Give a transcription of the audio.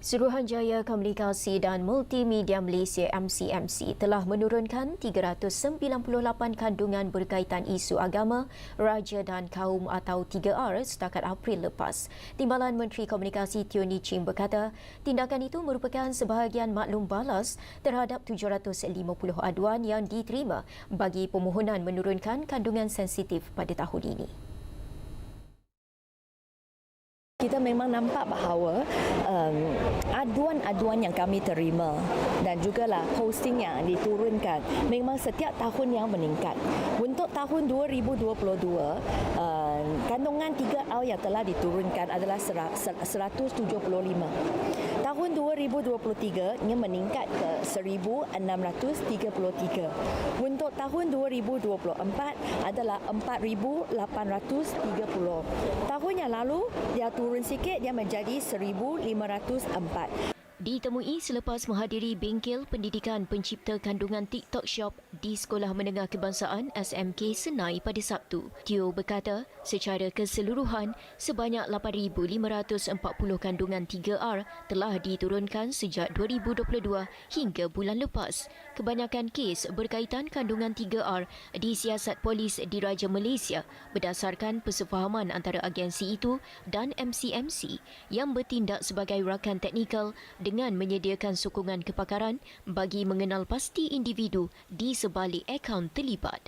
Suruhanjaya Komunikasi dan Multimedia Malaysia MCMC telah menurunkan 398 kandungan berkaitan isu agama, raja dan kaum atau 3R setakat April lepas. Timbalan Menteri Komunikasi Teo Nii Ching berkata, tindakan itu merupakan sebahagian maklum balas terhadap 750 aduan yang diterima bagi permohonan menurunkan kandungan sensitif pada tahun ini. Kita memang nampak bahawa aduan-aduan yang kami terima dan jugalah posting yang diturunkan memang setiap tahun yang meningkat. Untuk tahun 2022, kandungan 3R yang telah diturunkan adalah 175. Tahun 2023 ia meningkat ke 1633. Untuk tahun 2024 adalah 4830. Tahun yang lalu dia turun sikit, dia menjadi 1504. Ditemui selepas menghadiri bengkel pendidikan pencipta kandungan TikTok Shop di Sekolah Menengah Kebangsaan SMK Senai pada Sabtu. Teo berkata, secara keseluruhan, sebanyak 8,540 kandungan 3R telah diturunkan sejak 2022 hingga bulan lepas. Kebanyakan kes berkaitan kandungan 3R disiasat polis Diraja Malaysia berdasarkan persefahaman antara agensi itu dan MCMC yang bertindak sebagai rakan teknikal dengan menyediakan sokongan kepakaran bagi mengenal pasti individu di sebalik akaun terlibat.